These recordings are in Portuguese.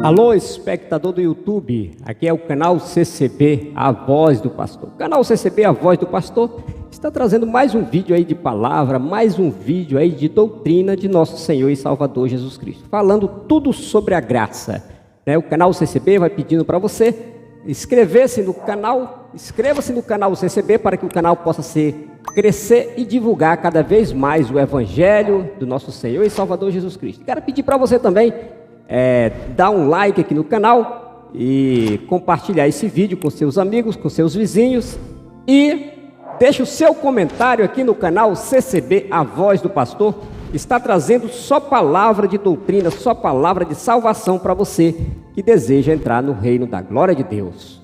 Alô, espectador do YouTube, aqui é o canal CCB, a voz do pastor. O canal CCB, a voz do pastor, está trazendo mais um vídeo aí de palavra, mais um vídeo aí de doutrina de nosso Senhor e Salvador Jesus Cristo, falando tudo sobre a graça. O canal CCB vai pedindo para você inscreva-se no canal CCB para que o canal possa crescer e divulgar cada vez mais o Evangelho do nosso Senhor e Salvador Jesus Cristo. Quero pedir para você também dar um like aqui no canal e compartilhar esse vídeo com seus amigos, com seus vizinhos, e deixe o seu comentário aqui no canal CCB, a voz do pastor. Está trazendo só palavra de doutrina, só palavra de salvação para você que deseja entrar no reino da glória de Deus.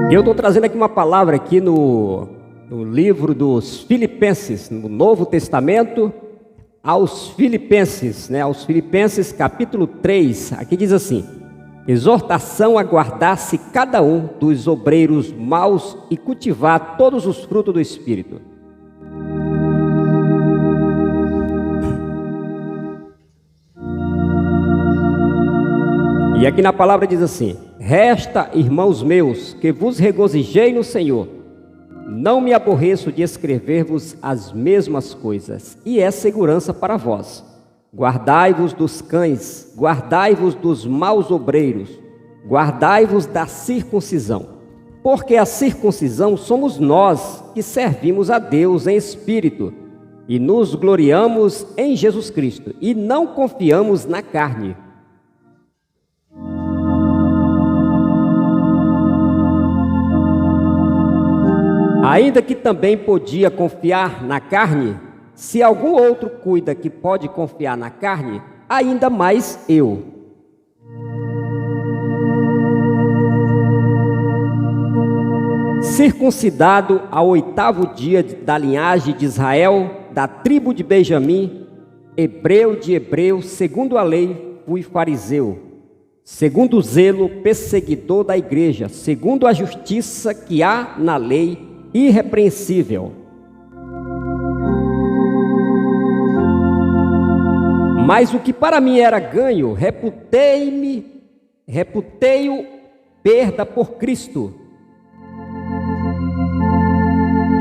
Eu estou trazendo aqui uma palavra aqui no livro dos Filipenses, no Novo Testamento, aos Filipenses, aos Filipenses capítulo 3, aqui diz assim: exortação a guardar-se cada um dos obreiros maus e cultivar todos os frutos do Espírito. E aqui na palavra diz assim: resta, irmãos meus, que vos regozijei no Senhor. Não me aborreço de escrever-vos as mesmas coisas, e é segurança para vós. Guardai-vos dos cães, guardai-vos dos maus obreiros, guardai-vos da circuncisão. Porque a circuncisão somos nós que servimos a Deus em espírito, e nos gloriamos em Jesus Cristo, e não confiamos na carne. Ainda que também podia confiar na carne, se algum outro cuida que pode confiar na carne, ainda mais eu. Circuncidado ao 8º dia da linhagem de Israel, da tribo de Benjamim, hebreu de hebreus, segundo a lei, fui fariseu, segundo o zelo, perseguidor da igreja, segundo a justiça que há na lei, irrepreensível. Mas o que para mim era ganho, reputei-o perda por Cristo.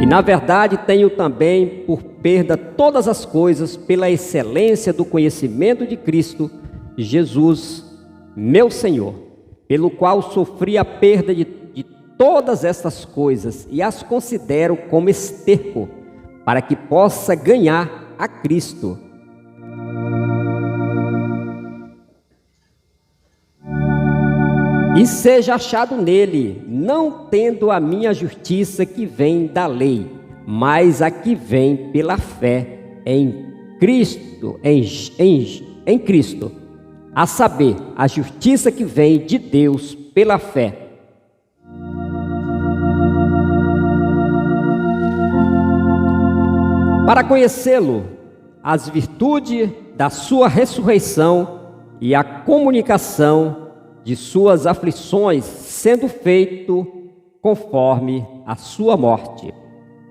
E na verdade tenho também por perda todas as coisas pela excelência do conhecimento de Cristo Jesus, meu Senhor, pelo qual sofri a perda de todas estas coisas e as considero como esterco, para que possa ganhar a Cristo. E seja achado nele, não tendo a minha justiça que vem da lei, mas a que vem pela fé em Cristo, em Cristo, a saber, a justiça que vem de Deus pela fé. Para conhecê-lo, as virtudes da sua ressurreição e a comunicação de suas aflições, sendo feito conforme a sua morte,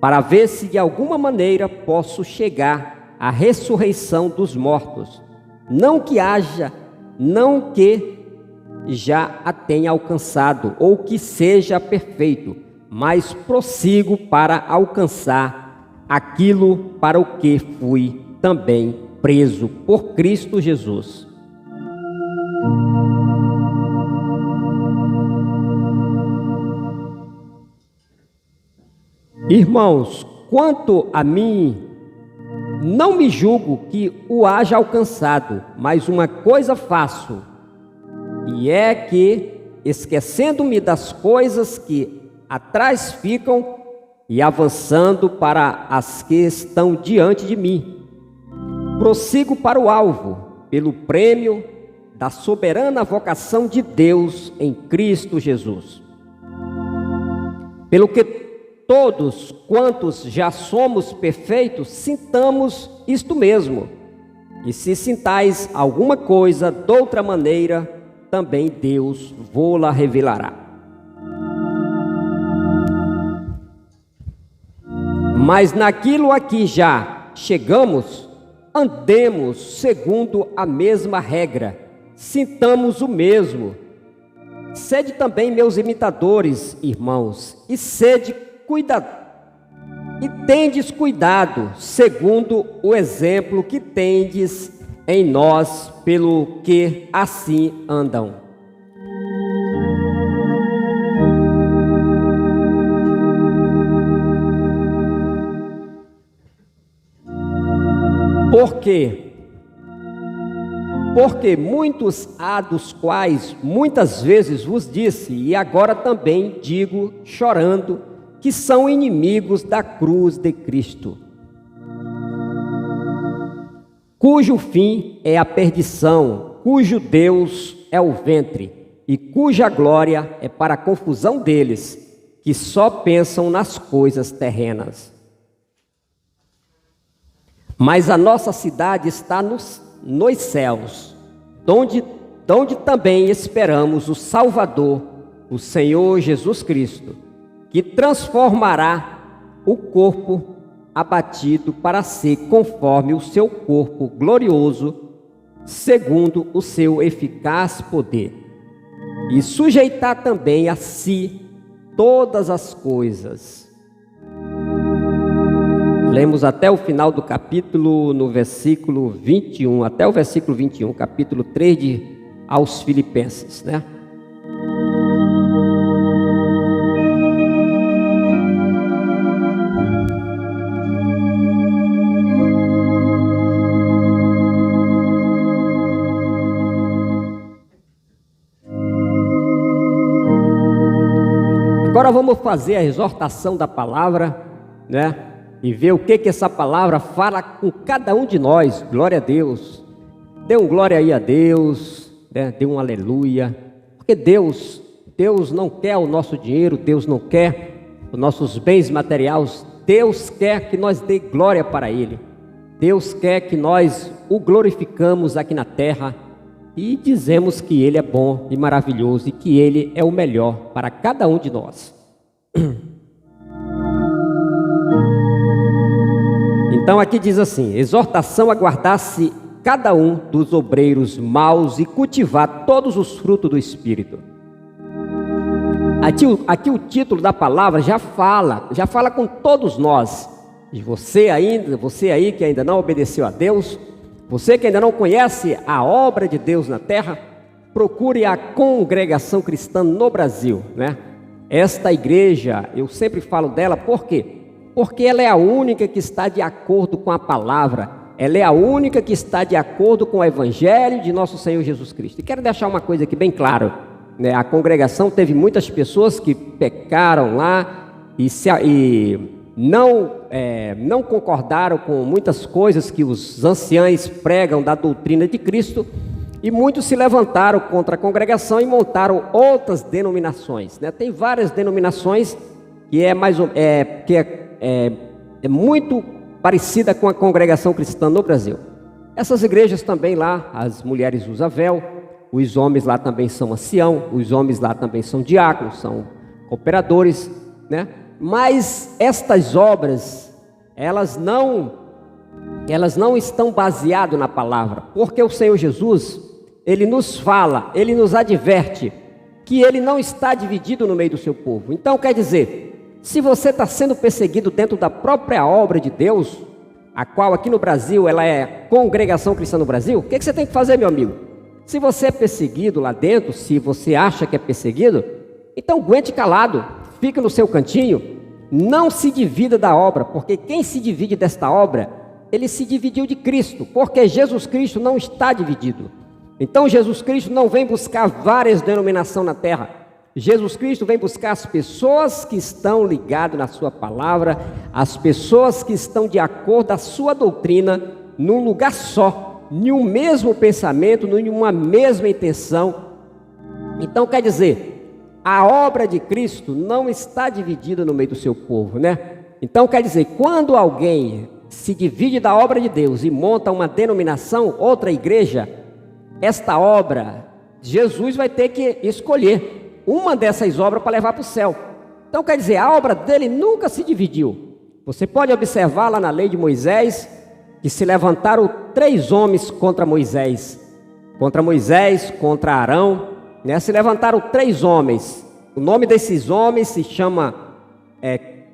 para ver se de alguma maneira posso chegar à ressurreição dos mortos, não que já a tenha alcançado ou que seja perfeito, mas prossigo para alcançar aquilo para o que fui também preso por Cristo Jesus. Irmãos, quanto a mim, não me julgo que o haja alcançado, mas uma coisa faço, e é que, esquecendo-me das coisas que atrás ficam, e avançando para as que estão diante de mim, prossigo para o alvo, pelo prêmio da soberana vocação de Deus em Cristo Jesus. Pelo que todos quantos já somos perfeitos, sintamos isto mesmo, e se sintais alguma coisa de outra maneira, também Deus vô-la revelará. Mas naquilo a que já chegamos, andemos segundo a mesma regra, sintamos o mesmo. Sede também meus imitadores, irmãos, e tendes cuidado, segundo o exemplo que tendes em nós, pelo que assim andam. Por quê? Porque muitos há dos quais muitas vezes vos disse, e agora também digo, chorando, que são inimigos da cruz de Cristo, cujo fim é a perdição, cujo Deus é o ventre, e cuja glória é para a confusão deles, que só pensam nas coisas terrenas. Mas a nossa cidade está nos céus, donde também esperamos o Salvador, o Senhor Jesus Cristo, que transformará o corpo abatido para ser conforme o seu corpo glorioso, segundo o seu eficaz poder, e sujeitar também a si todas as coisas. Lemos até o final do capítulo, no versículo 21, até o versículo 21, capítulo 3 aos Filipenses, né? Agora vamos fazer a exortação da palavra, né? E ver o que essa palavra fala com cada um de nós. Glória a Deus. Dê um glória aí a Deus, né? Dê um aleluia. Porque Deus não quer o nosso dinheiro, Deus não quer os nossos bens materiais. Deus quer que nós dê glória para Ele. Deus quer que nós o glorificamos aqui na terra e dizemos que Ele é bom e maravilhoso e que Ele é o melhor para cada um de nós. Então aqui diz assim: exortação a guardar-se cada um dos obreiros maus e cultivar todos os frutos do Espírito. Aqui o título da palavra já fala com todos nós. E você aí que ainda não obedeceu a Deus, você que ainda não conhece a obra de Deus na terra, procure a Congregação Cristã no Brasil, né? Esta igreja, eu sempre falo dela, por quê? Porque ela é a única que está de acordo com a palavra, ela é a única que está de acordo com o Evangelho de nosso Senhor Jesus Cristo. E quero deixar uma coisa aqui bem claro, né? A congregação teve muitas pessoas que pecaram lá e não concordaram com muitas coisas que os anciãos pregam da doutrina de Cristo, e muitos se levantaram contra a congregação e montaram outras denominações, né? Tem várias denominações que é muito parecida com a Congregação Cristã no Brasil. Essas igrejas também lá, as mulheres usam véu, os homens lá também são ancião, os homens lá também são diáconos, são cooperadores, né? Mas estas obras, elas não estão baseadas na palavra, porque o Senhor Jesus, Ele nos fala, Ele nos adverte que Ele não está dividido no meio do seu povo. Então quer dizer, se você está sendo perseguido dentro da própria obra de Deus, a qual aqui no Brasil ela é Congregação Cristã no Brasil, o que você tem que fazer, meu amigo? Se você é perseguido lá dentro, se você acha que é perseguido, então aguente calado, fica no seu cantinho, não se divida da obra, porque quem se divide desta obra, ele se dividiu de Cristo, porque Jesus Cristo não está dividido. Então Jesus Cristo não vem buscar várias denominações na terra. Jesus Cristo vem buscar as pessoas que estão ligadas na sua palavra, as pessoas que estão de acordo com a sua doutrina, num lugar só, em um mesmo pensamento, em uma mesma intenção. Então quer dizer, a obra de Cristo não está dividida no meio do seu povo, né? Então quer dizer, quando alguém se divide da obra de Deus e monta uma denominação, outra igreja, esta obra Jesus vai ter que escolher uma dessas obras para levar para o céu. Então quer dizer, a obra dele nunca se dividiu. Você pode observar lá na lei de Moisés, que se levantaram 3 homens contra Moisés, contra Arão, né? Se levantaram 3 homens. O nome desses homens se chama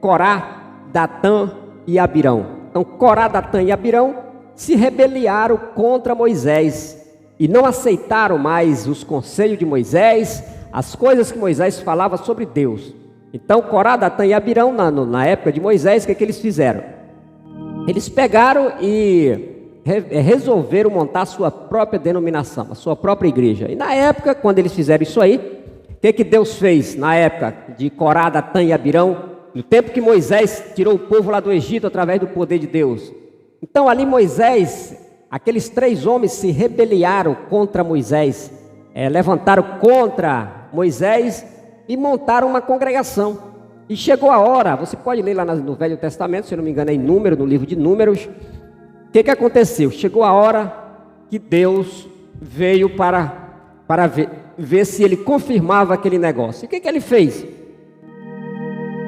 Corá, Datã e Abirão. Então Corá, Datã e Abirão se rebelaram contra Moisés e não aceitaram mais os conselhos de Moisés, as coisas que Moisés falava sobre Deus. Então Corá, Datã e Abirão, na época de Moisés, o que eles fizeram? Eles pegaram e resolveram montar a sua própria denominação, a sua própria igreja. E na época, quando eles fizeram isso aí, o que Deus fez na época de Corá, Datã e Abirão? No tempo que Moisés tirou o povo lá do Egito através do poder de Deus. Então ali Moisés, aqueles 3 homens se rebelaram contra Moisés, levantaram contra Moisés e montaram uma congregação. E chegou a hora, você pode ler lá no Velho Testamento, se eu não me engano, no livro de Números. O que aconteceu? Chegou a hora que Deus veio para ver se ele confirmava aquele negócio. E o que ele fez?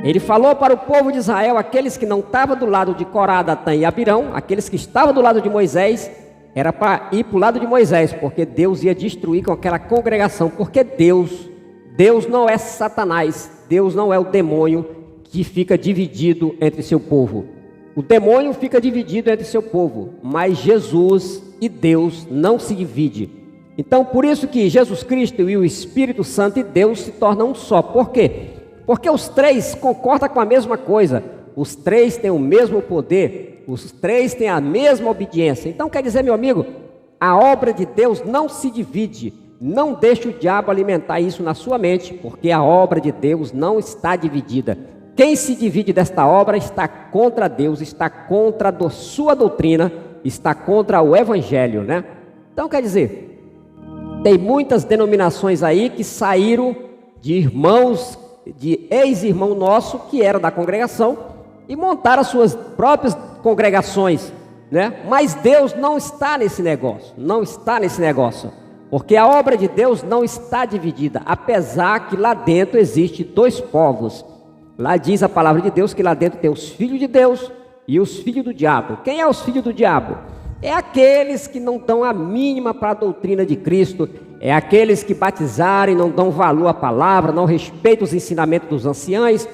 Ele falou para o povo de Israel, aqueles que não estavam do lado de Corá, Datã e Abirão, aqueles que estavam do lado de Moisés, era para ir para o lado de Moisés, porque Deus ia destruir com aquela congregação, porque Deus não é Satanás, Deus não é o demônio que fica dividido entre seu povo. O demônio fica dividido entre seu povo, mas Jesus e Deus não se dividem. Então, por isso que Jesus Cristo e o Espírito Santo e Deus se tornam um só. Por quê? Porque os 3 concordam com a mesma coisa, os 3 têm o mesmo poder, os 3 têm a mesma obediência. Então quer dizer, meu amigo, a obra de Deus não se divide. Não deixe o diabo alimentar isso na sua mente, porque a obra de Deus não está dividida. Quem se divide desta obra está contra Deus, está contra a sua doutrina, está contra o Evangelho, né? Então quer dizer, tem muitas denominações aí que saíram de irmãos, de ex-irmão nosso, que era da congregação, e montaram as suas próprias congregações, né? Mas Deus não está nesse negócio, porque a obra de Deus não está dividida, apesar que lá dentro existe 2 povos. Lá diz a palavra de Deus que lá dentro tem os filhos de Deus e os filhos do diabo. Quem é os filhos do diabo? É aqueles que não dão a mínima para a doutrina de Cristo, é aqueles que batizarem, não dão valor à palavra, não respeitam os ensinamentos dos anciãos,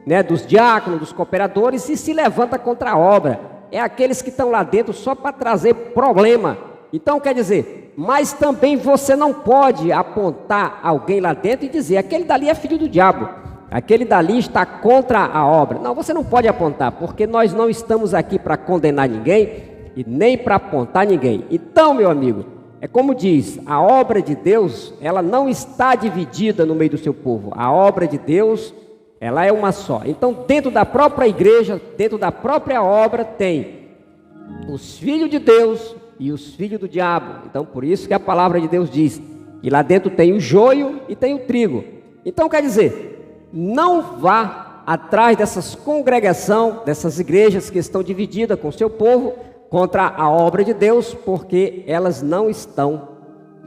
né, dos diáconos, dos cooperadores, e se levanta contra a obra. É aqueles que estão lá dentro só para trazer problema. Então quer dizer, mas também você não pode apontar alguém lá dentro e dizer, aquele dali é filho do diabo, aquele dali está contra a obra. Não, você não pode apontar, porque nós não estamos aqui para condenar ninguém e nem para apontar ninguém. Então, meu amigo, é como diz, a obra de Deus, ela não está dividida no meio do seu povo. A obra de Deus, ela é uma só. Então, dentro da própria igreja, dentro da própria obra, tem os filhos de Deus e os filhos do diabo. Então, por isso que a palavra de Deus diz que lá dentro tem o joio e tem o trigo. Então, quer dizer, não vá atrás dessas congregações, dessas igrejas que estão divididas com o seu povo, contra a obra de Deus, porque elas não estão,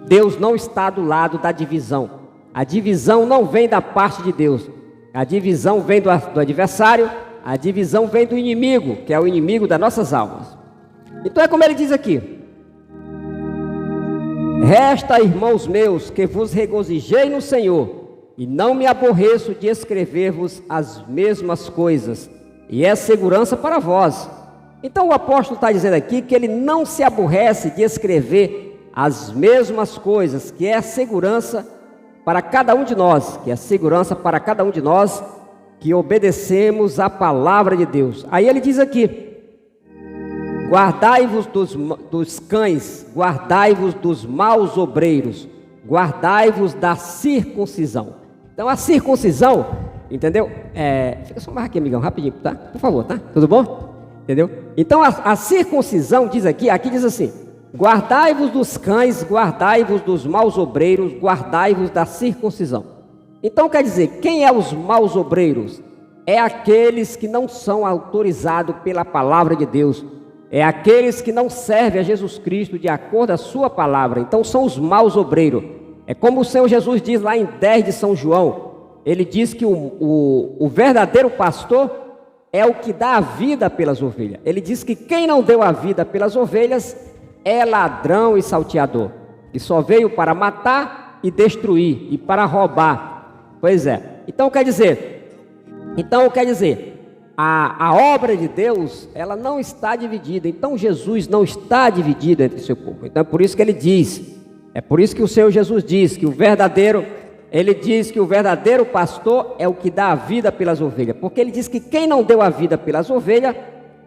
Deus não está do lado da divisão. A divisão não vem da parte de Deus, a divisão vem do adversário, a divisão vem do inimigo, que é o inimigo das nossas almas. Então é como ele diz aqui: resta, irmãos meus, que vos regozijei no Senhor, e não me aborreço de escrever-vos as mesmas coisas, e é segurança para vós. Então o apóstolo está dizendo aqui que ele não se aborrece de escrever as mesmas coisas, que é a segurança para cada um de nós, que obedecemos a palavra de Deus. Aí ele diz aqui: guardai-vos dos cães, guardai-vos dos maus obreiros, guardai-vos da circuncisão. Então a circuncisão, entendeu? Fica só mais aqui, amigão, rapidinho, tá? Por favor, tá? Tudo bom? Entendeu? Então a circuncisão diz aqui diz assim: guardai-vos dos cães, guardai-vos dos maus obreiros, guardai-vos da circuncisão. Então quer dizer, quem é os maus obreiros? É aqueles que não são autorizados pela palavra de Deus, é aqueles que não servem a Jesus Cristo de acordo com a sua palavra. Então são os maus obreiros. É como o Senhor Jesus diz lá em 10 de São João. Ele diz que o verdadeiro pastor é o que dá a vida pelas ovelhas. Ele diz que quem não deu a vida pelas ovelhas é ladrão e salteador, que só veio para matar e destruir e para roubar. Pois é. Então quer dizer, a obra de Deus, ela não está dividida. Então Jesus não está dividido entre o seu povo. Então é por isso que ele diz, é por isso que o Senhor Jesus diz que o verdadeiro pastor é o que dá a vida pelas ovelhas. Porque ele diz que quem não deu a vida pelas ovelhas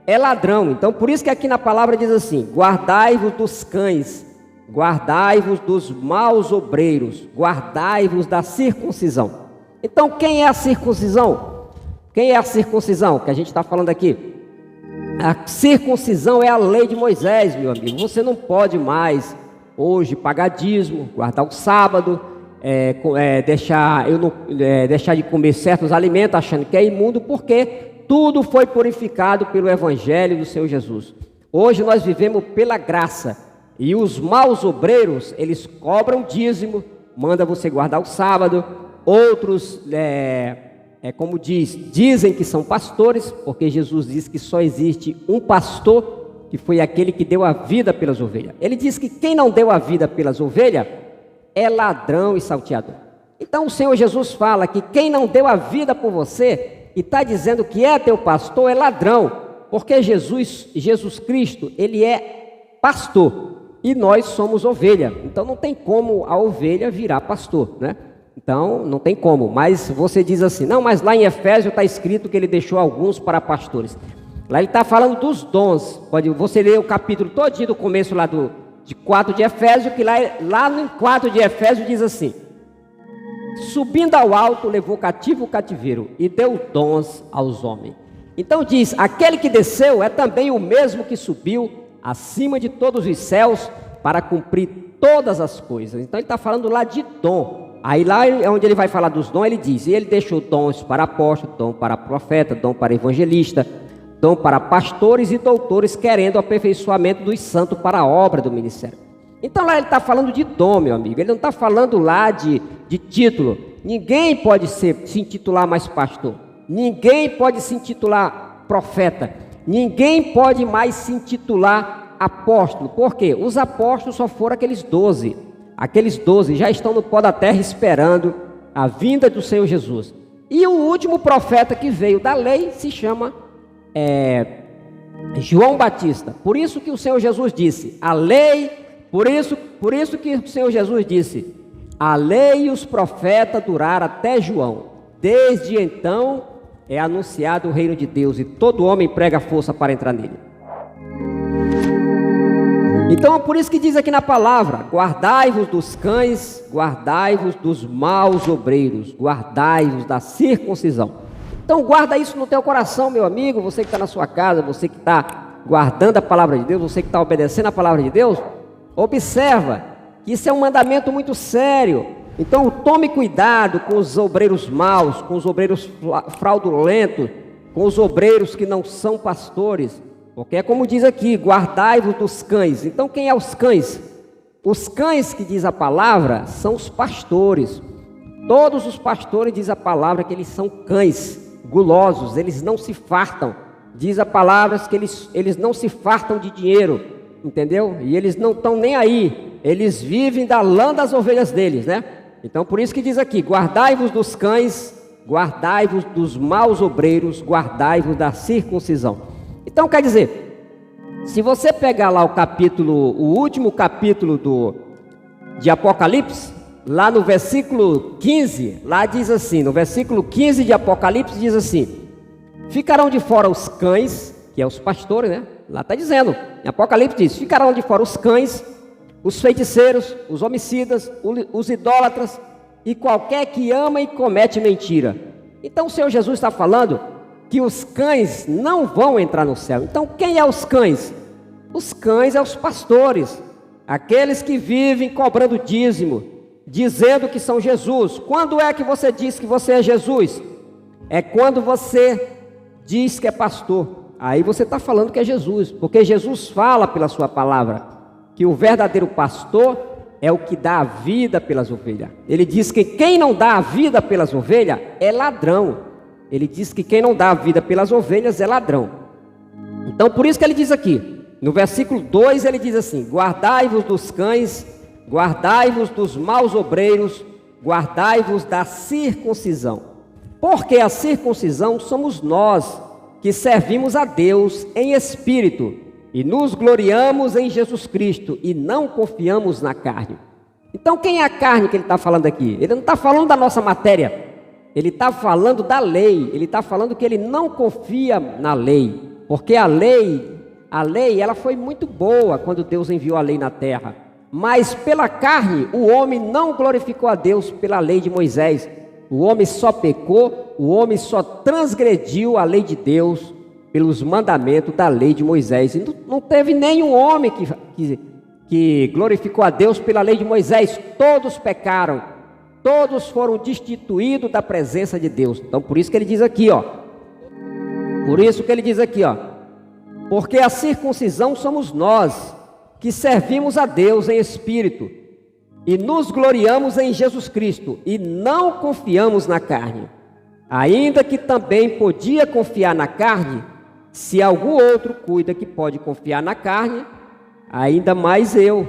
é ladrão. Então por isso que aqui na palavra diz assim: guardai-vos dos cães, guardai-vos dos maus obreiros, guardai-vos da circuncisão. Então quem é a circuncisão? Quem é a circuncisão que a gente está falando aqui? A circuncisão é a lei de Moisés, meu amigo. Você não pode mais hoje pagar dízimo, guardar o sábado, deixar de comer certos alimentos achando que é imundo, porque tudo foi purificado pelo Evangelho do Senhor Jesus. Hoje nós vivemos pela graça, e os maus obreiros, eles cobram dízimo, manda você guardar o sábado. Outros, como dizem que são pastores, porque Jesus diz que só existe um pastor, que foi aquele que deu a vida pelas ovelhas. Ele diz que quem não deu a vida pelas ovelhas é ladrão e salteador. Então o Senhor Jesus fala que quem não deu a vida por você e está dizendo que é teu pastor é ladrão, porque Jesus Cristo, ele é pastor e nós somos ovelha. Então não tem como a ovelha virar pastor, né? Então, não tem como, mas você diz assim, não, mas lá em Efésios está escrito que ele deixou alguns para pastores. Lá ele está falando dos dons. Você ler o capítulo todinho do começo lá de 4 de Efésios, que lá no 4 de Efésios diz assim: subindo ao alto, levou cativo o cativeiro e deu dons aos homens. Então diz, aquele que desceu é também o mesmo que subiu acima de todos os céus para cumprir todas as coisas. Então ele está falando lá de dom. Aí lá onde ele vai falar dos dons, ele diz: e ele deixou dons para apóstolo, dom para profeta, dom para evangelista, dom para pastores e doutores, querendo o aperfeiçoamento dos santos para a obra do ministério. Então lá ele está falando de dom, meu amigo. Ele não está falando lá de título. Ninguém pode se intitular mais pastor. Ninguém pode se intitular profeta. Ninguém pode mais se intitular apóstolo. Por quê? Os apóstolos só foram aqueles 12. Aqueles 12 já estão no pó da terra esperando a vinda do Senhor Jesus. E o último profeta que veio da lei se chama João Batista. Por isso que o Senhor Jesus disse, a lei, por isso que o Senhor Jesus disse, a lei e os profetas duraram até João. Desde então é anunciado o reino de Deus e todo homem prega força para entrar nele. Então é por isso que diz aqui na palavra: guardai-vos dos cães, guardai-vos dos maus obreiros, guardai-vos da circuncisão. Então guarda isso no teu coração, meu amigo, você que está na sua casa, você que está guardando a palavra de Deus, você que está obedecendo a palavra de Deus, observa que isso é um mandamento muito sério. Então tome cuidado com os obreiros maus, com os obreiros fraudulentos, com os obreiros que não são pastores. Porque é como diz aqui, guardai-vos dos cães. Então quem é os cães? Os cães que diz a palavra são os pastores. Todos os pastores diz a palavra que eles são cães gulosos, eles não se fartam. Diz a palavra que eles não se fartam de dinheiro, entendeu? E eles não estão nem aí, eles vivem da lã das ovelhas deles, né? Então por isso que diz aqui, guardai-vos dos cães, guardai-vos dos maus obreiros, guardai-vos da circuncisão. Então quer dizer, se você pegar lá o último capítulo de Apocalipse, lá no versículo 15, lá diz assim, no versículo 15 de Apocalipse diz assim: ficarão de fora os cães, que é os pastores, né? Lá está dizendo, em Apocalipse diz, ficarão de fora os cães, os feiticeiros, os homicidas, os idólatras e qualquer que ama e comete mentira. Então o Senhor Jesus está falando que os cães não vão entrar no céu. Então quem é os cães? Os cães são os pastores, aqueles que vivem cobrando dízimo, dizendo que são Jesus. Quando é que você diz que você é Jesus? É quando você diz que é pastor. Aí você está falando que é Jesus, porque Jesus fala pela sua palavra que o verdadeiro pastor é o que dá a vida pelas ovelhas. Ele diz que quem não dá a vida pelas ovelhas é ladrão. Ele diz que quem não dá a vida pelas ovelhas é ladrão. Então, por isso que ele diz aqui, no versículo 2, ele diz assim: guardai-vos dos cães, guardai-vos dos maus obreiros, guardai-vos da circuncisão. Porque a circuncisão somos nós, que servimos a Deus em espírito, e nos gloriamos em Jesus Cristo, e não confiamos na carne. Então, quem é a carne que ele está falando aqui? Ele não está falando da nossa matéria, ele está falando da lei. Ele está falando que ele não confia na lei, porque a lei ela foi muito boa quando Deus enviou a lei na terra, mas pela carne o homem não glorificou a Deus pela lei de Moisés. O homem só pecou, o homem só transgrediu a lei de Deus pelos mandamentos da lei de Moisés. E não teve nenhum homem que glorificou a Deus pela lei de Moisés. Todos pecaram, todos foram destituídos da presença de Deus. Então, por isso que ele diz aqui, ó. Por isso que ele diz aqui, ó. Porque a circuncisão somos nós, que servimos a Deus em espírito, e nos gloriamos em Jesus Cristo, e não confiamos na carne. Ainda que também podia confiar na carne, se algum outro cuida que pode confiar na carne, ainda mais eu.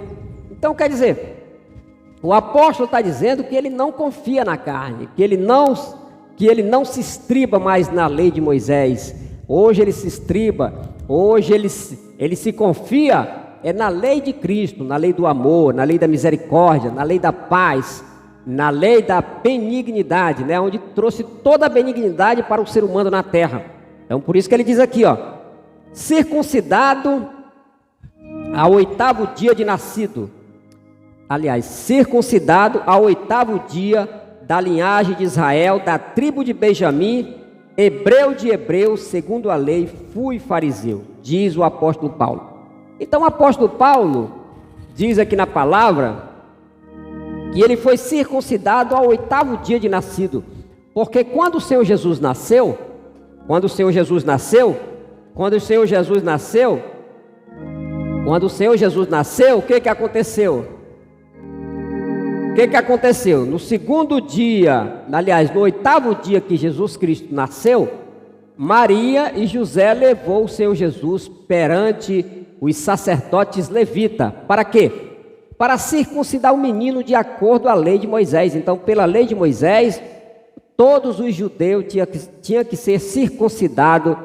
Então, quer dizer, o apóstolo está dizendo que ele não confia na carne, que ele não se estriba mais na lei de Moisés. Hoje ele se estriba, hoje ele se confia na lei de Cristo, na lei do amor, na lei da misericórdia, na lei da paz, na lei da benignidade, né? Onde trouxe toda a benignidade para o ser humano na terra. Então, por isso que ele diz aqui, ó, circuncidado ao 8º dia de nascido. Aliás, circuncidado ao 8º dia da linhagem de Israel, da tribo de Benjamim, hebreu de hebreus, segundo a lei, fui fariseu, diz o apóstolo Paulo. Então, o apóstolo Paulo diz aqui na palavra que ele foi circuncidado ao 8º dia de nascido, porque quando o Senhor Jesus nasceu, o que aconteceu? No 2º dia, aliás, no 8º dia que Jesus Cristo nasceu, Maria e José levou o Senhor Jesus perante os sacerdotes levitas. Para quê? Para circuncidar o menino de acordo à lei de Moisés. Então, pela lei de Moisés, todos os judeus tinham que ser circuncidados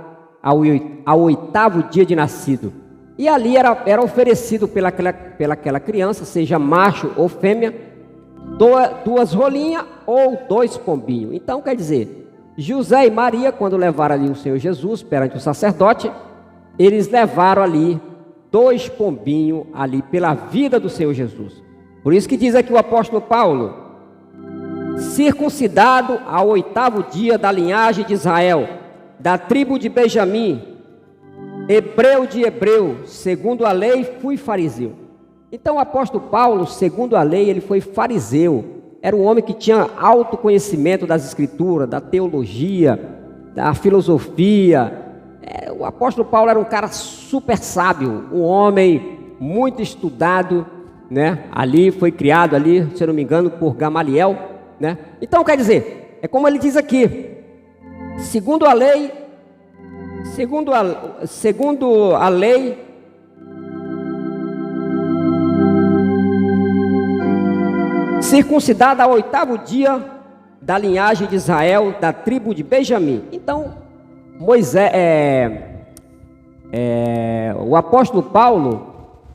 ao 8º dia de nascido. E ali era oferecido pelaquela criança, seja macho ou fêmea, 2 rolinhas ou 2 pombinhos. Então, quer dizer, José e Maria, quando levaram ali o Senhor Jesus perante o sacerdote, eles levaram ali 2 pombinhos ali pela vida do Senhor Jesus. Por isso que diz aqui o apóstolo Paulo: circuncidado ao 8º dia da linhagem de Israel, da tribo de Benjamim, hebreu de hebreu, segundo a lei, fui fariseu. Então o apóstolo Paulo, segundo a lei, ele foi fariseu. Era um homem que tinha alto conhecimento das escrituras, da teologia, da filosofia. O apóstolo Paulo era um cara super sábio, um homem muito estudado, né? Ali foi criado ali, se eu não me engano, por Gamaliel, né? Então, quer dizer, é como ele diz aqui: segundo a lei, circuncidada ao 8º dia da linhagem de Israel, da tribo de Benjamim. Então, o apóstolo Paulo,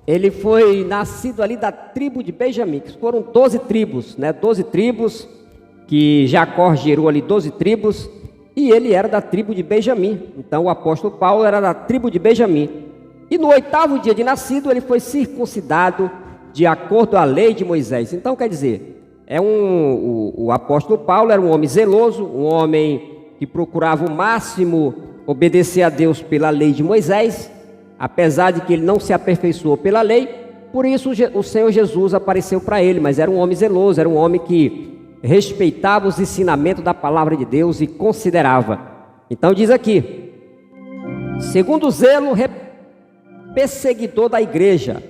ele foi nascido ali da tribo de Benjamim, que foram 12 tribos, né? 12 tribos, que Jacó gerou ali 12 tribos, e ele era da tribo de Benjamim. Então, o apóstolo Paulo era da tribo de Benjamim. E no 8º dia de nascido, ele foi circuncidado de acordo à lei de Moisés. Então, quer dizer, o apóstolo Paulo era um homem zeloso, um homem que procurava o máximo obedecer a Deus pela lei de Moisés, apesar de que ele não se aperfeiçoou pela lei. Por isso o Senhor Jesus apareceu para ele, mas era um homem zeloso, era um homem que respeitava os ensinamentos da palavra de Deus e considerava. Então diz aqui: segundo o zelo perseguidor da igreja,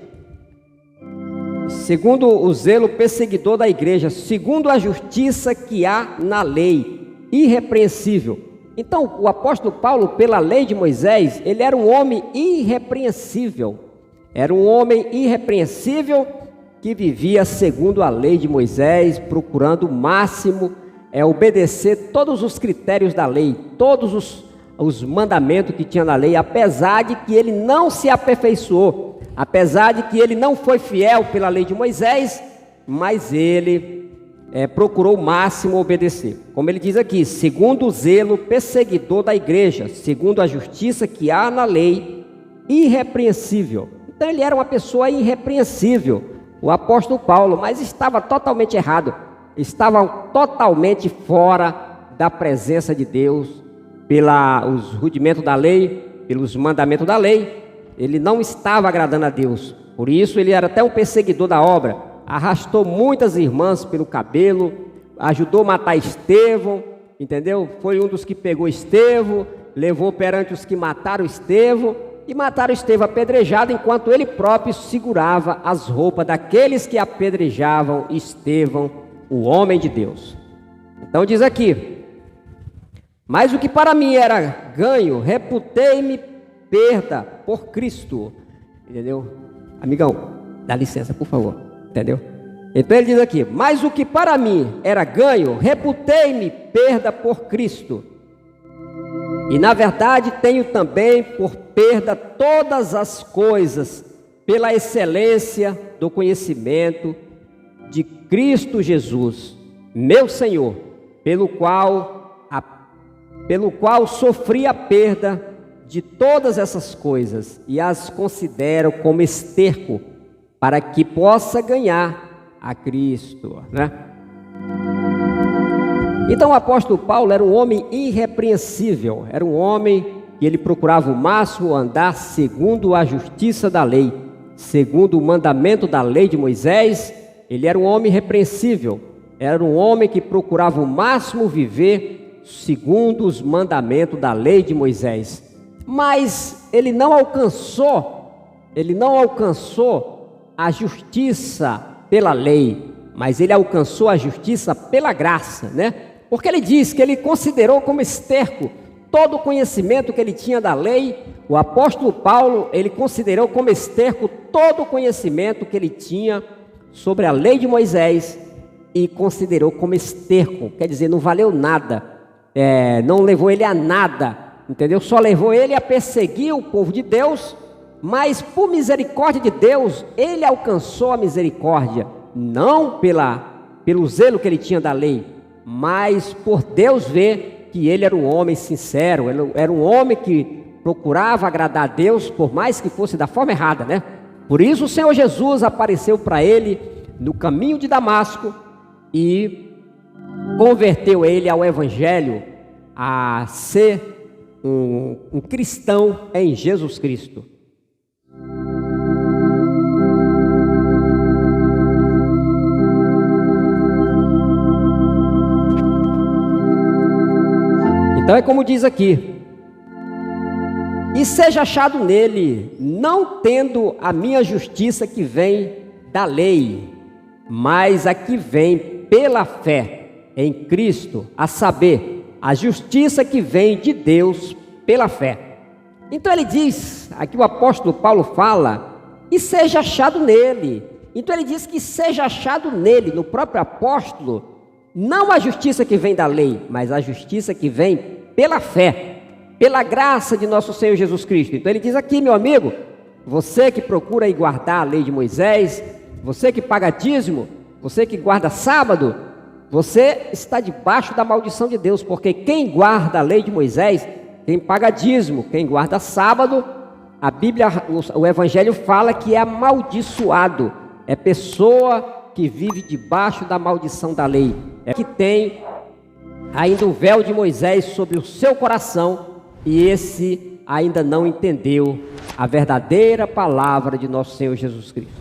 segundo o zelo perseguidor da igreja, segundo a justiça que há na lei, irrepreensível. Então, o apóstolo Paulo, pela lei de Moisés, ele era um homem irrepreensível. Era um homem irrepreensível que vivia segundo a lei de Moisés, procurando o máximo obedecer todos os critérios da lei, todos os mandamentos que tinha na lei, apesar de que ele não se aperfeiçoou, apesar de que ele não foi fiel pela lei de Moisés, mas ele procurou o máximo obedecer. Como ele diz aqui, segundo o zelo perseguidor da igreja, segundo a justiça que há na lei, irrepreensível. Então ele era uma pessoa irrepreensível, o apóstolo Paulo, mas estava totalmente errado, estava totalmente fora da presença de Deus, pelos rudimentos da lei, pelos mandamentos da lei. Ele não estava agradando a Deus, por isso ele era até um perseguidor da obra, arrastou muitas irmãs pelo cabelo, ajudou a matar Estevão, entendeu? Foi um dos que pegou Estevão, levou perante os que mataram Estevão, e mataram Estevão apedrejado, enquanto ele próprio segurava as roupas daqueles que apedrejavam Estevão, o homem de Deus. Então diz aqui, mas o que para mim era ganho, reputei-me perda por Cristo. Entendeu? Amigão, dá licença, por favor. Entendeu? Então ele diz aqui, mas o que para mim era ganho, reputei-me perda por Cristo. E na verdade tenho também por perda todas as coisas, pela excelência do conhecimento de Cristo Jesus, meu Senhor, pelo qual sofri a perda de todas essas coisas e as considero como esterco para que possa ganhar a Cristo, né? Então o apóstolo Paulo era um homem irrepreensível, era um homem que ele procurava o máximo andar segundo a justiça da lei, segundo o mandamento da lei de Moisés. Ele era um homem irrepreensível, era um homem que procurava o máximo viver segundo os mandamentos da lei de Moisés. Mas ele não alcançou a justiça pela lei, mas ele alcançou a justiça pela graça, né? Porque ele diz que ele considerou como esterco todo o conhecimento que ele tinha da lei. O apóstolo Paulo, ele considerou como esterco todo o conhecimento que ele tinha sobre a lei de Moisés e considerou como esterco, quer dizer, não valeu nada, não levou ele a nada, entendeu? Só levou ele a perseguir o povo de Deus, mas por misericórdia de Deus, ele alcançou a misericórdia, não pelo zelo que ele tinha da lei, mas por Deus ver que ele era um homem sincero, ele era um homem que procurava agradar a Deus, por mais que fosse da forma errada, né? Por isso o Senhor Jesus apareceu para ele no caminho de Damasco e converteu ele ao Evangelho, a ser um cristão em Jesus Cristo. Então é como diz aqui, e seja achado nele, não tendo a minha justiça que vem da lei, mas a que vem pela fé em Cristo, a saber, a justiça que vem de Deus pela fé. Então ele diz, aqui o apóstolo Paulo fala, e seja achado nele. Então ele diz que seja achado nele, no próprio apóstolo, não a justiça que vem da lei, mas a justiça que vem pela fé, pela graça de nosso Senhor Jesus Cristo. Então ele diz aqui, meu amigo, você que procura guardar a lei de Moisés, você que paga dízimo, você que guarda sábado, você está debaixo da maldição de Deus, porque quem guarda a lei de Moisés, quem paga dízimo, quem guarda sábado, a Bíblia, o Evangelho fala que é amaldiçoado, é pessoa que vive debaixo da maldição da lei, é que tem ainda o véu de Moisés sobre o seu coração, e esse ainda não entendeu a verdadeira palavra de nosso Senhor Jesus Cristo.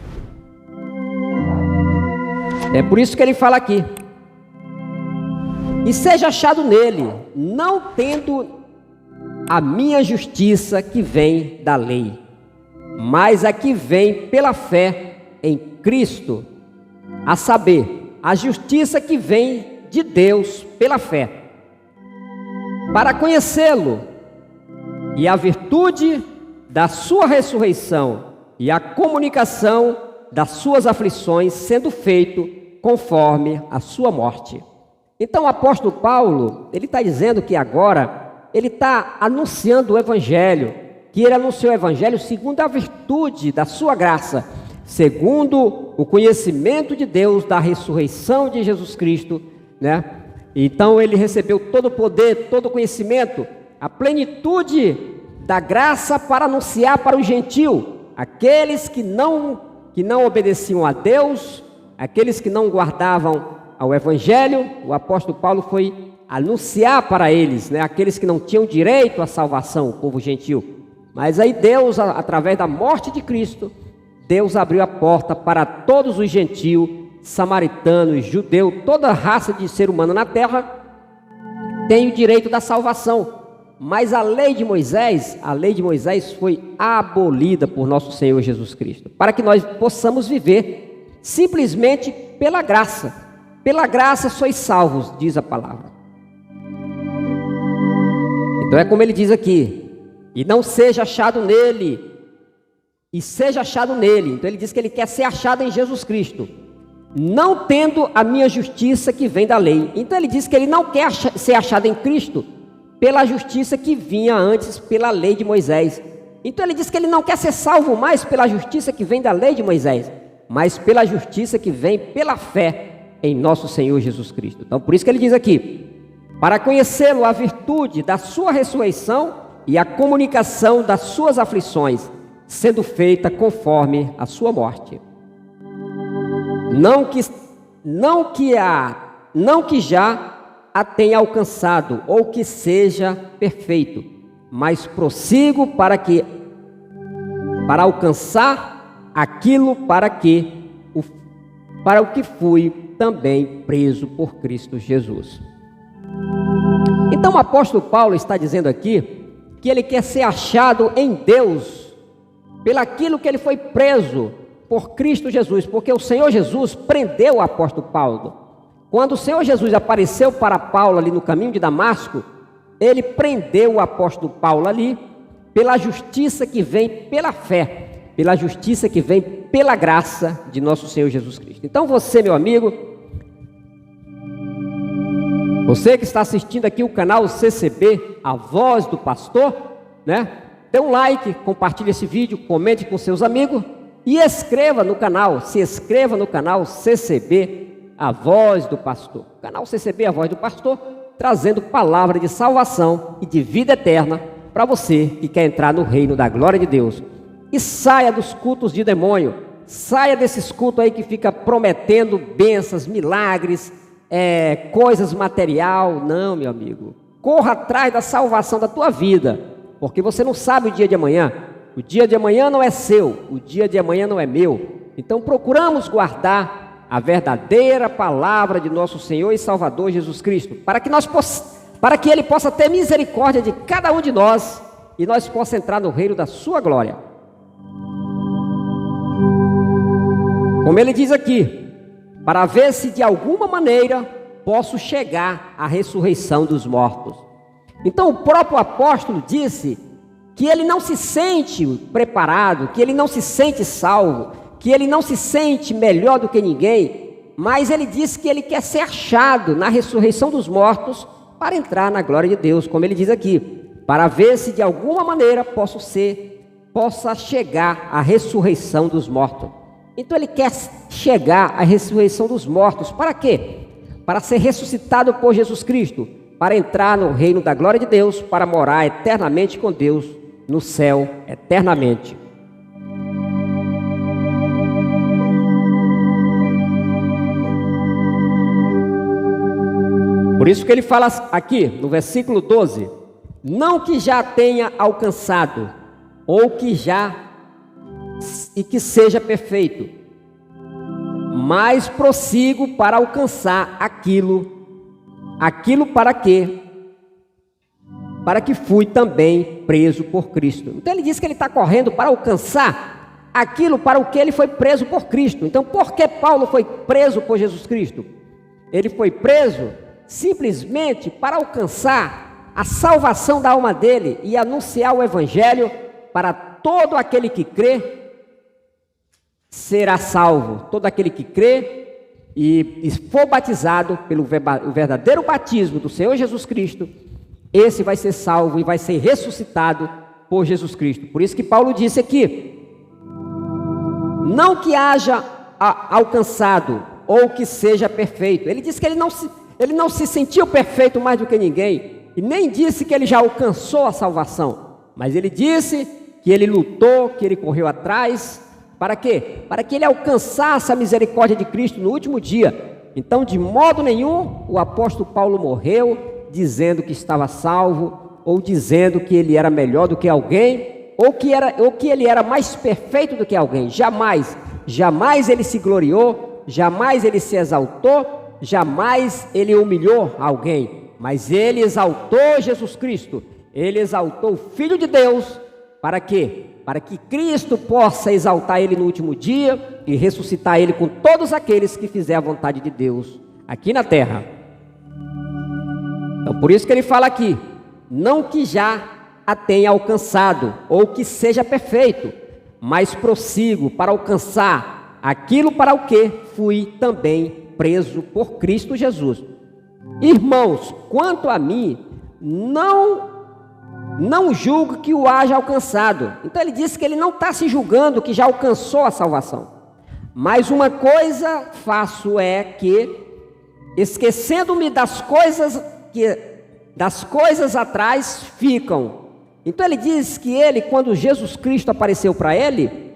É por isso que ele fala aqui, e seja achado nele, não tendo a minha justiça que vem da lei, mas a que vem pela fé em Cristo, a saber, a justiça que vem de Deus pela fé, para conhecê-lo e a virtude da sua ressurreição e a comunicação das suas aflições, sendo feito conforme a sua morte. Então o apóstolo Paulo, ele está dizendo que agora ele está anunciando o Evangelho, que ele anunciou o Evangelho segundo a virtude da sua graça, segundo o conhecimento de Deus, da ressurreição de Jesus Cristo, né? Então ele recebeu todo o poder, todo o conhecimento, a plenitude da graça para anunciar para o gentio, aqueles que não obedeciam a Deus, aqueles que não guardavam ao Evangelho. O apóstolo Paulo foi anunciar para eles, né, aqueles que não tinham direito à salvação, o povo gentil. Mas aí Deus, através da morte de Cristo, Deus abriu a porta para todos os gentios, samaritanos, judeus, toda raça de ser humano na terra tem o direito da salvação. Mas a lei de Moisés foi abolida por nosso Senhor Jesus Cristo, para que nós possamos viver simplesmente pela graça. Pela graça sois salvos, diz a palavra. Então é como ele diz aqui, e não seja achado nele, e seja achado nele. Então ele diz que ele quer ser achado em Jesus Cristo, não tendo a minha justiça que vem da lei. Então ele diz que ele não quer ser achado em Cristo pela justiça que vinha antes pela lei de Moisés. Então ele diz que ele não quer ser salvo mais pela justiça que vem da lei de Moisés, mas pela justiça que vem pela fé em nosso Senhor Jesus Cristo. Então por isso que ele diz aqui, para conhecê-lo, a virtude da sua ressurreição e a comunicação das suas aflições, sendo feita conforme a sua morte. Não que já a tenha alcançado, ou que seja perfeito, mas prossigo para alcançar aquilo para o que fui também preso por Cristo Jesus. Então o apóstolo Paulo está dizendo aqui que ele quer ser achado em Deus pelaquilo que ele foi preso por Cristo Jesus, porque o Senhor Jesus prendeu o apóstolo Paulo. Quando o Senhor Jesus apareceu para Paulo ali no caminho de Damasco, ele prendeu o apóstolo Paulo ali pela justiça que vem pela fé, pela justiça que vem pela graça de nosso Senhor Jesus Cristo. Então você, meu amigo, você que está assistindo aqui o canal CCB, a voz do pastor, né? Dê um like, compartilhe esse vídeo, comente com seus amigos e se inscreva no canal CCB, a voz do pastor. O canal CCB, a voz do pastor, trazendo palavra de salvação e de vida eterna para você que quer entrar no reino da glória de Deus. E saia dos cultos de demônio, saia desses cultos aí que fica prometendo bênçãos, milagres, coisas material. Não, meu amigo, corra atrás da salvação da tua vida, porque você não sabe o dia de amanhã. O dia de amanhã não é seu, o dia de amanhã não é meu. Então procuramos guardar a verdadeira palavra de nosso Senhor e Salvador Jesus Cristo, para que Ele possa ter misericórdia de cada um de nós e nós possamos entrar no reino da sua glória. Como ele diz aqui, para ver se de alguma maneira posso chegar à ressurreição dos mortos. Então o próprio apóstolo disse que ele não se sente preparado, que ele não se sente salvo, que ele não se sente melhor do que ninguém, mas ele disse que ele quer ser achado na ressurreição dos mortos para entrar na glória de Deus, como ele diz aqui, para ver se de alguma maneira possa chegar à ressurreição dos mortos. Então ele quer chegar à ressurreição dos mortos, para quê? Para ser ressuscitado por Jesus Cristo, para entrar no reino da glória de Deus, para morar eternamente com Deus no céu, eternamente. Por isso que ele fala aqui no versículo 12, não que já tenha alcançado, ou que seja perfeito, mas prossigo para alcançar aquilo para que fui também preso por Cristo. Então ele diz que ele está correndo para alcançar aquilo para o que ele foi preso por Cristo. Então, por que Paulo foi preso por Jesus Cristo? Ele foi preso simplesmente para alcançar a salvação da alma dele e anunciar o evangelho para todo aquele que crê será salvo. Todo aquele que crê e for batizado pelo verdadeiro batismo do Senhor Jesus Cristo, esse vai ser salvo e vai ser ressuscitado por Jesus Cristo. Por isso que Paulo disse aqui, não que haja alcançado ou que seja perfeito. Ele disse que ele não se sentiu perfeito mais do que ninguém, e nem disse que ele já alcançou a salvação, mas ele disse que ele lutou, que ele correu atrás. Para quê? Para que ele alcançasse a misericórdia de Cristo no último dia. Então, de modo nenhum, o apóstolo Paulo morreu dizendo que estava salvo, ou dizendo que ele era melhor do que alguém, ou que ele era mais perfeito do que alguém. Jamais, jamais ele se gloriou, jamais ele se exaltou, jamais ele humilhou alguém, mas ele exaltou Jesus Cristo, ele exaltou o Filho de Deus. Para quê? Para que Cristo possa exaltar ele no último dia e ressuscitar ele com todos aqueles que fizerem a vontade de Deus aqui na terra. Então, por isso que ele fala aqui, não que já a tenha alcançado ou que seja perfeito, mas prossigo para alcançar aquilo para o que fui também preso por Cristo Jesus. Irmãos, quanto a mim, não julgo que o haja alcançado. Então ele disse que ele não está se julgando que já alcançou a salvação. Mas uma coisa faço é que, esquecendo-me das coisas atrás ficam. Então ele diz que quando Jesus Cristo apareceu para ele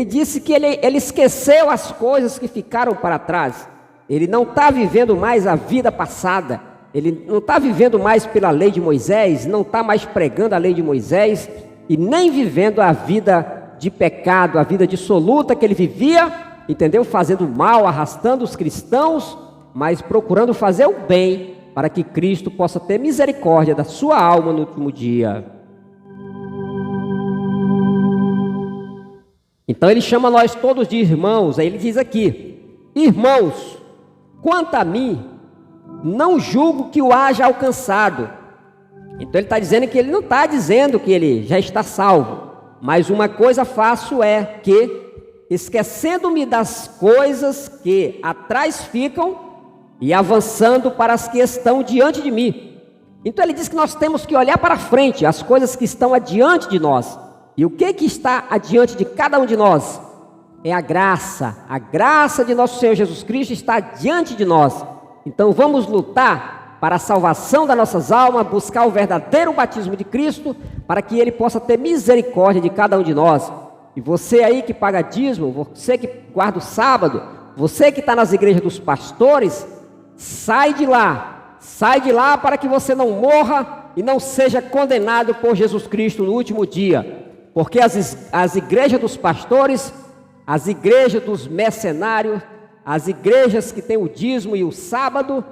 disse que ele esqueceu as coisas que ficaram para trás. Ele não está vivendo mais a vida passada. Ele não está vivendo mais pela lei de Moisés, não está mais pregando a lei de Moisés, e nem vivendo a vida de pecado, a vida dissoluta que ele vivia, entendeu? Fazendo mal, arrastando os cristãos, mas procurando fazer o bem, para que Cristo possa ter misericórdia da sua alma no último dia. Então ele chama nós todos de irmãos. Aí ele diz aqui, irmãos, quanto a mim, não julgo que o haja alcançado. Então ele está dizendo que ele não está dizendo que ele já está salvo, mas uma coisa faço é que, esquecendo-me das coisas que atrás ficam e avançando para as que estão diante de mim. Então ele diz que nós temos que olhar para frente, as coisas que estão adiante de nós. E o que está adiante de cada um de nós? É a graça de nosso Senhor Jesus Cristo está diante de nós. Então vamos lutar para a salvação das nossas almas, buscar o verdadeiro batismo de Cristo, para que Ele possa ter misericórdia de cada um de nós. E você aí que paga dízimo, você que guarda o sábado, você que está nas igrejas dos pastores, sai de lá para que você não morra e não seja condenado por Jesus Cristo no último dia. Porque as igrejas dos pastores, as igrejas dos mercenários, as igrejas que têm o dízimo e o sábado,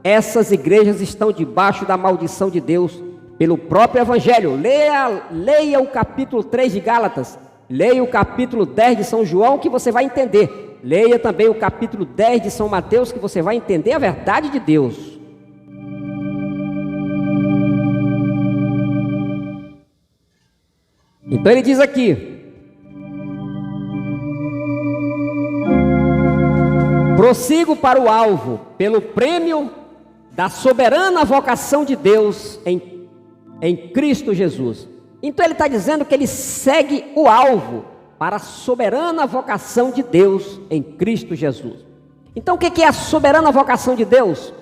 essas igrejas estão debaixo da maldição de Deus pelo próprio Evangelho. Leia o capítulo 3 de Gálatas, leia o capítulo 10 de São João, que você vai entender. Leia também o capítulo 10 de São Mateus, que você vai entender a verdade de Deus. Então ele diz aqui, prossigo para o alvo, pelo prêmio da soberana vocação de Deus em Cristo Jesus. Então ele está dizendo que ele segue o alvo para a soberana vocação de Deus em Cristo Jesus. Então o que é a soberana vocação de Deus?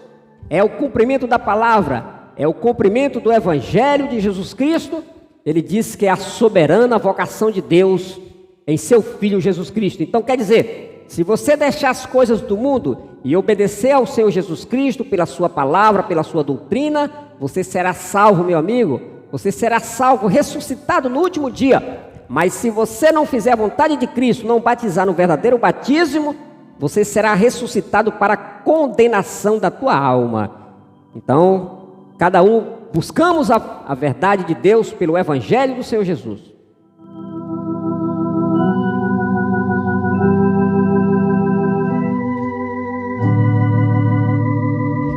É o cumprimento da palavra, é o cumprimento do Evangelho de Jesus Cristo. Ele diz que é a soberana vocação de Deus em seu Filho Jesus Cristo. Então quer dizer, se você deixar as coisas do mundo e obedecer ao Senhor Jesus Cristo pela sua palavra, pela sua doutrina, você será salvo, meu amigo. Você será salvo, ressuscitado no último dia. Mas se você não fizer a vontade de Cristo, não batizar no verdadeiro batismo, você será ressuscitado para a condenação da tua alma. Então, cada um buscamos a verdade de Deus pelo Evangelho do Senhor Jesus.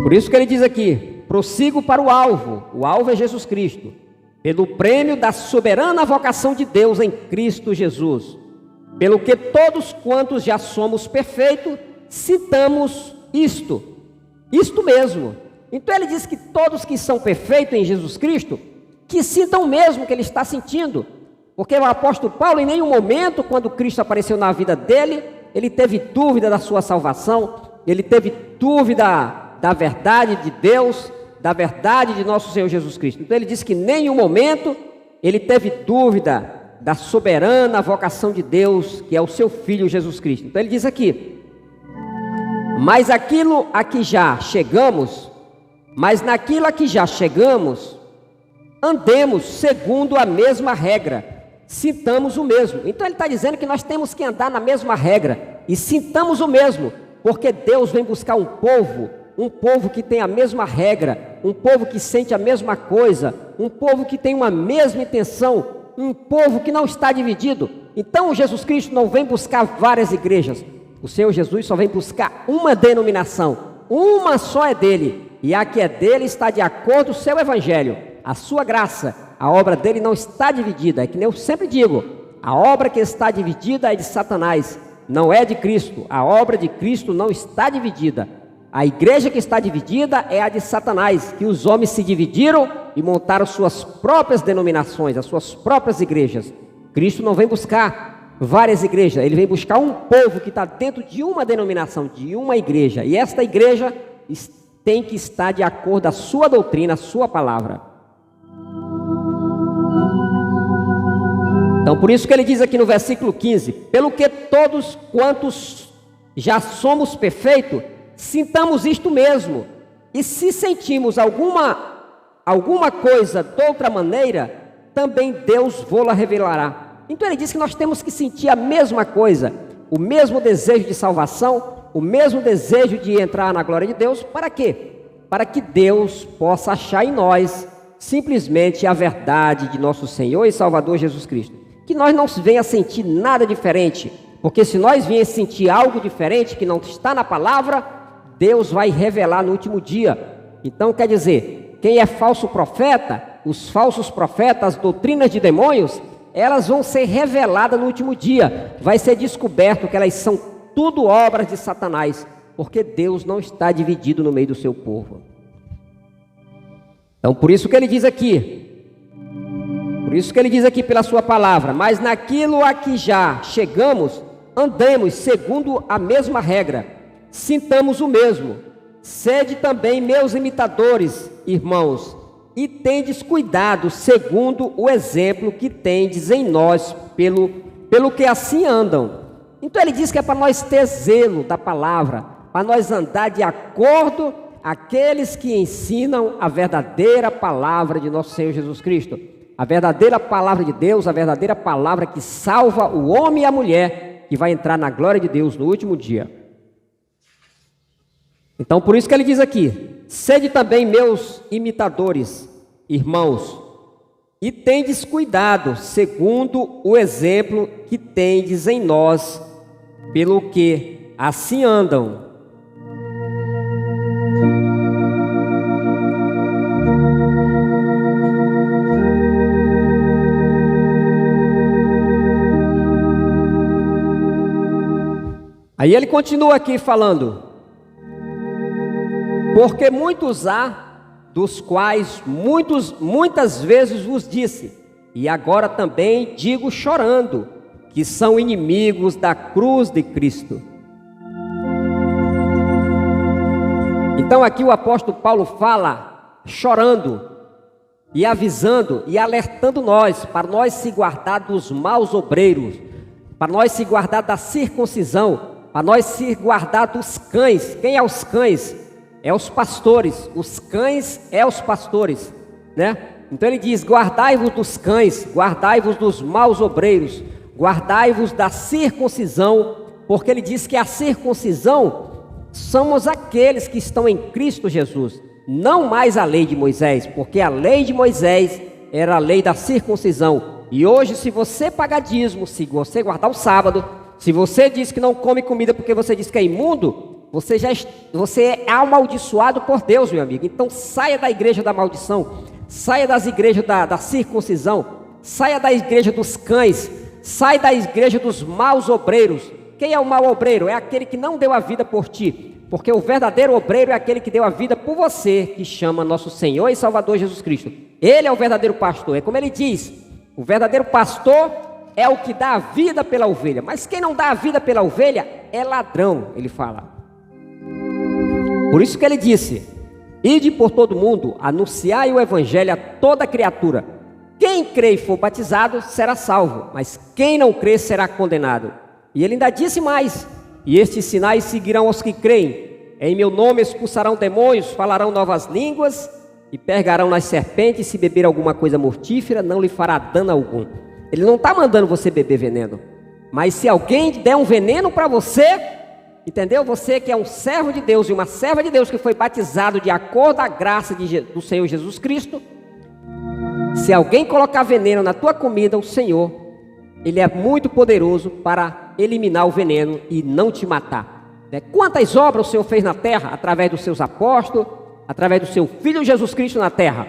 Por isso que ele diz aqui: prossigo para o alvo é Jesus Cristo, pelo prêmio da soberana vocação de Deus em Cristo Jesus, pelo que todos quantos já somos perfeitos, sintamos isto mesmo. Então ele diz que todos que são perfeitos em Jesus Cristo, que sintam o mesmo que ele está sentindo, porque o apóstolo Paulo, em nenhum momento, quando Cristo apareceu na vida dele, ele teve dúvida da sua salvação, ele teve dúvida da verdade de Deus, da verdade de nosso Senhor Jesus Cristo. Então ele diz que em nenhum momento ele teve dúvida da soberana vocação de Deus, que é o seu Filho Jesus Cristo. Então ele diz aqui: mas naquilo a que já chegamos, andemos segundo a mesma regra, sintamos o mesmo. Então ele está dizendo que nós temos que andar na mesma regra e sintamos o mesmo, porque Deus vem buscar um povo que tem a mesma regra, um povo que sente a mesma coisa, um povo que tem uma mesma intenção, um povo que não está dividido. Então Jesus Cristo não vem buscar várias igrejas, o Senhor Jesus só vem buscar uma denominação, uma só é dele, e a que é dele está de acordo com o seu evangelho, a sua graça. A obra dele não está dividida, é que nem eu sempre digo, a obra que está dividida é de Satanás, não é de Cristo. A obra de Cristo não está dividida. A igreja que está dividida é a de Satanás, que os homens se dividiram e montaram suas próprias denominações, as suas próprias igrejas. Cristo não vem buscar várias igrejas, ele vem buscar um povo que está dentro de uma denominação, de uma igreja, e esta igreja tem que estar de acordo com a sua doutrina, a sua palavra. Então por isso que ele diz aqui no versículo 15: pelo que todos quantos já somos perfeitos, sintamos isto mesmo, e se sentimos alguma coisa de outra maneira, também Deus vô-la revelará. Então ele diz que nós temos que sentir a mesma coisa, o mesmo desejo de salvação, o mesmo desejo de entrar na glória de Deus. Para quê? Para que Deus possa achar em nós simplesmente a verdade de nosso Senhor e Salvador Jesus Cristo. Que nós não venha a sentir nada diferente, porque se nós viemos sentir algo diferente que não está na palavra, Deus vai revelar no último dia. Então quer dizer, quem é falso profeta, os falsos profetas, as doutrinas de demônios, elas vão ser reveladas no último dia. Vai ser descoberto que elas são tudo obras de Satanás, porque Deus não está dividido no meio do seu povo. Então por isso que ele diz aqui, pela sua palavra: mas naquilo a que já chegamos, andemos segundo a mesma regra, sintamos o mesmo. Sede também meus imitadores, irmãos, e tendes cuidado segundo o exemplo que tendes em nós, pelo que assim andam. Então ele diz que é para nós ter zelo da palavra, para nós andar de acordo com aqueles que ensinam a verdadeira palavra de nosso Senhor Jesus Cristo, a verdadeira palavra de Deus, a verdadeira palavra que salva o homem e a mulher, que vai entrar na glória de Deus no último dia. Então por isso que ele diz aqui: sede também meus imitadores, irmãos, e tendes cuidado segundo o exemplo que tendes em nós, pelo que assim andam. Aí ele continua aqui falando: porque muitos há, dos quais muitas vezes vos disse, e agora também digo chorando, que são inimigos da cruz de Cristo. Então aqui o apóstolo Paulo fala chorando e avisando e alertando nós, para nós se guardar dos maus obreiros, para nós se guardar da circuncisão, para nós se guardar dos cães. Quem é os cães? É os pastores. Os cães é os pastores, né? Então ele diz: guardai-vos dos cães, guardai-vos dos maus obreiros, guardai-vos da circuncisão, porque ele diz que a circuncisão somos aqueles que estão em Cristo Jesus, não mais a lei de Moisés, porque a lei de Moisés era a lei da circuncisão. E hoje, se você pagar dízimo, se você guardar o sábado, se você diz que não come comida porque você diz que é imundo, você é amaldiçoado por Deus, meu amigo. Então saia da igreja da maldição, saia das igrejas da circuncisão, saia da igreja dos cães, saia da igreja dos maus obreiros. Quem é o mau obreiro? É aquele que não deu a vida por ti, porque o verdadeiro obreiro é aquele que deu a vida por você, que chama nosso Senhor e Salvador Jesus Cristo. Ele é o verdadeiro pastor. É como ele diz, o verdadeiro pastor é o que dá a vida pela ovelha, mas quem não dá a vida pela ovelha é ladrão, ele fala. Por isso que ele disse: ide por todo mundo, anunciai o evangelho a toda criatura. Quem crê e for batizado será salvo, mas quem não crê será condenado. E ele ainda disse mais: e estes sinais seguirão os que creem. Em meu nome expulsarão demônios, falarão novas línguas e pegarão nas serpentes. Se beber alguma coisa mortífera, não lhe fará dano algum. Ele não está mandando você beber veneno, mas se alguém der um veneno para você, entendeu? Você que é um servo de Deus e uma serva de Deus que foi batizado de acordo à graça do Senhor Jesus Cristo, se alguém colocar veneno na tua comida, o Senhor, Ele é muito poderoso para eliminar o veneno e não te matar. Quantas obras o Senhor fez na terra através dos seus apóstolos, através do seu Filho Jesus Cristo na terra?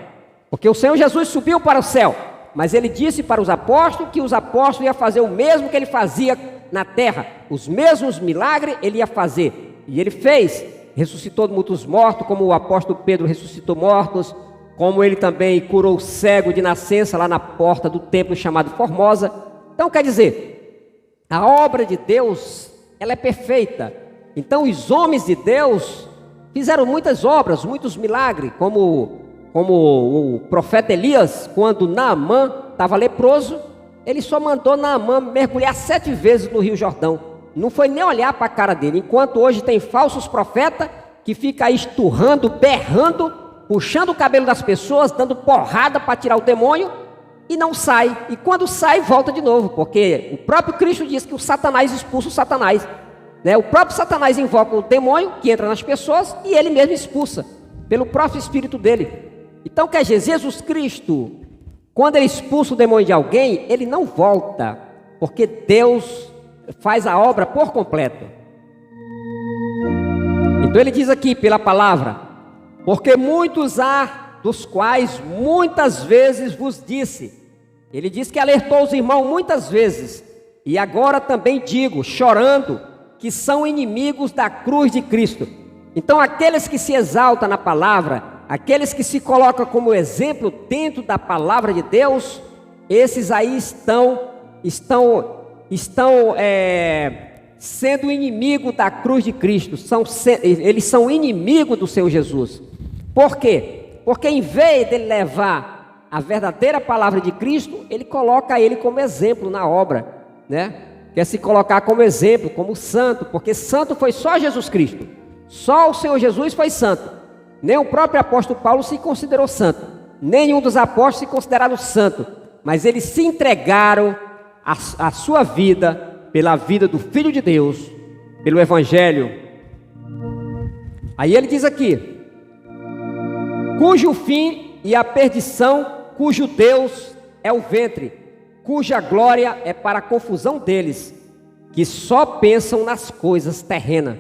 Porque o Senhor Jesus subiu para o céu, mas Ele disse para os apóstolos que os apóstolos iam fazer o mesmo que Ele fazia na terra, os mesmos milagres Ele ia fazer, e Ele fez. Ressuscitou muitos mortos, como o apóstolo Pedro ressuscitou mortos, como Ele também curou o cego de nascença lá na porta do templo chamado Formosa. Então quer dizer, a obra de Deus, ela é perfeita. Então os homens de Deus fizeram muitas obras, muitos milagres, como o profeta Elias, quando Naamã estava leproso, ele só mandou Naamã mergulhar 7 vezes no Rio Jordão. Não foi nem olhar para a cara dele. Enquanto hoje tem falsos profetas que ficam aí esturrando, berrando, puxando o cabelo das pessoas, dando porrada para tirar o demônio, e não sai. E quando sai, volta de novo, porque o próprio Cristo diz que o Satanás expulsa o Satanás. O próprio Satanás invoca o demônio que entra nas pessoas e ele mesmo expulsa, pelo próprio Espírito dele. Então quer dizer, Jesus Cristo, quando Ele expulsa o demônio de alguém, Ele não volta, porque Deus faz a obra por completo. Então Ele diz aqui pela palavra: porque muitos há, dos quais muitas vezes vos disse. Ele diz que alertou os irmãos muitas vezes, e agora também digo, chorando, que são inimigos da cruz de Cristo. Então aqueles que se exaltam na palavra, aqueles que se colocam como exemplo dentro da palavra de Deus, esses aí estão sendo inimigo da cruz de Cristo. Eles são inimigos do Senhor Jesus. Por quê? Porque em vez de ele levar a verdadeira palavra de Cristo, ele coloca ele como exemplo na obra, Quer se colocar como exemplo, como santo, porque santo foi só Jesus Cristo. Só o Senhor Jesus foi santo. Nem o próprio apóstolo Paulo se considerou santo. Nenhum dos apóstolos se consideraram santo. Mas eles se entregaram a sua vida pela vida do Filho de Deus, pelo Evangelho. Aí ele diz aqui: cujo fim e a perdição, cujo Deus é o ventre, cuja glória é para a confusão deles, que só pensam nas coisas terrenas.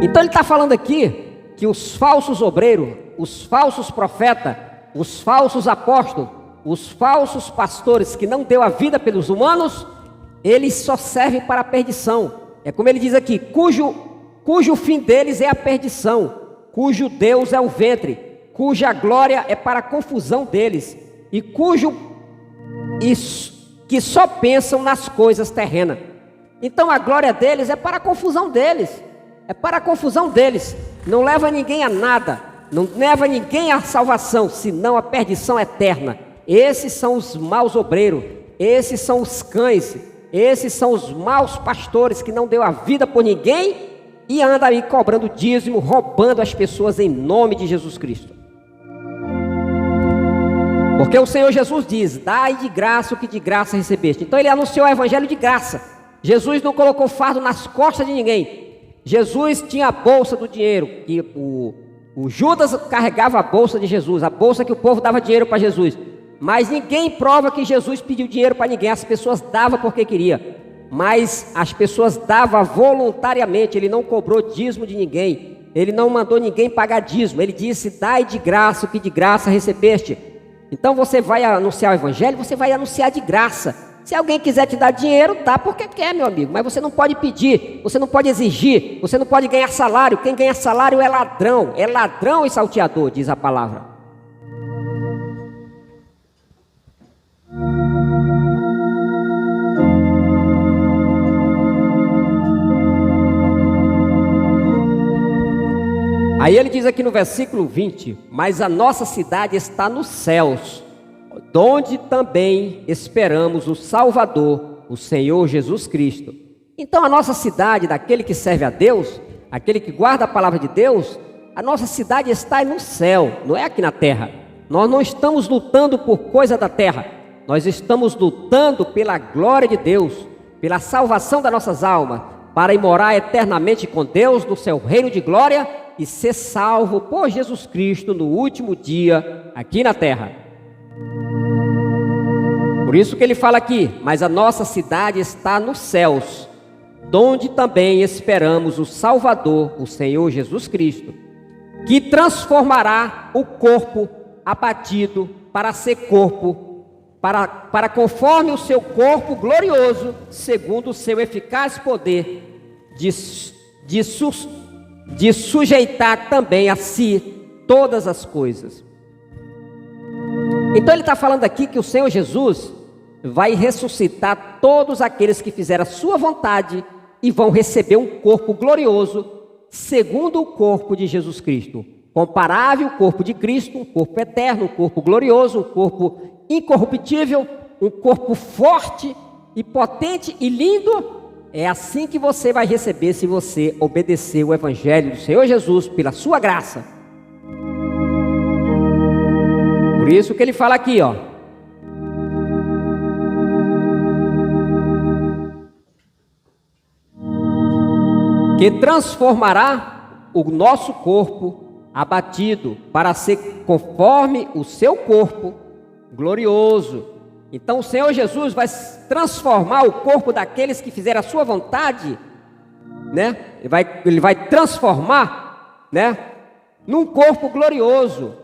Então ele está falando aqui que os falsos obreiros, os falsos profetas, os falsos apóstolos, os falsos pastores que não deu a vida pelos humanos, eles só servem para a perdição. É como ele diz aqui: cujo fim deles é a perdição, cujo Deus é o ventre, cuja glória é para a confusão deles, e que só pensam nas coisas terrenas. Então a glória deles é para a confusão deles. É para a confusão deles. Não leva ninguém a nada, não leva ninguém à salvação, senão a perdição eterna. Esses são os maus obreiros, esses são os cães, esses são os maus pastores que não deu a vida por ninguém e anda aí cobrando dízimo, roubando as pessoas em nome de Jesus Cristo. Porque o Senhor Jesus diz: dai de graça o que de graça recebeste. Então ele anunciou o evangelho de graça. Jesus não colocou fardo nas costas de ninguém. Jesus tinha a bolsa do dinheiro, que o Judas carregava a bolsa de Jesus, a bolsa que o povo dava dinheiro para Jesus. Mas ninguém prova que Jesus pediu dinheiro para ninguém, as pessoas davam porque queria. mas as pessoas davam voluntariamente. Ele não cobrou dízimo de ninguém, ele não mandou ninguém pagar dízimo. Ele disse: dai de graça o que de graça recebeste. Então você vai anunciar o evangelho, você vai anunciar de graça. Se alguém quiser te dar dinheiro, dá porque quer, meu amigo, mas você não pode pedir, você não pode exigir, você não pode ganhar salário. Quem ganha salário é ladrão e salteador, diz a palavra. Aí ele diz aqui no versículo 20: mas a nossa cidade está nos céus, donde também esperamos o Salvador, o Senhor Jesus Cristo. Então a nossa cidade, daquele que serve a Deus, aquele que guarda a palavra de Deus, a nossa cidade está no céu, não é aqui na terra. Nós não estamos lutando por coisa da terra, nós estamos lutando pela glória de Deus, pela salvação das nossas almas, para ir morar eternamente com Deus no seu reino de glória e ser salvo por Jesus Cristo no último dia aqui na terra. Por isso que ele fala aqui: mas a nossa cidade está nos céus, donde também esperamos o Salvador, o Senhor Jesus Cristo, que transformará o corpo abatido para ser corpo, para conforme o seu corpo glorioso, segundo o seu eficaz poder, de sujeitar também a si todas as coisas. Então ele está falando aqui que o Senhor Jesus vai ressuscitar todos aqueles que fizeram a sua vontade e vão receber um corpo glorioso, segundo o corpo de Jesus Cristo. Comparável ao corpo de Cristo, um corpo eterno, um corpo glorioso, um corpo incorruptível, um corpo forte e potente e lindo. É assim que você vai receber se você obedecer o evangelho do Senhor Jesus pela sua graça. Por isso que ele fala aqui, ó: que transformará o nosso corpo abatido para ser conforme o seu corpo glorioso. Então o Senhor Jesus vai transformar o corpo daqueles que fizeram a sua vontade, né? Ele vai transformar, né, num corpo glorioso,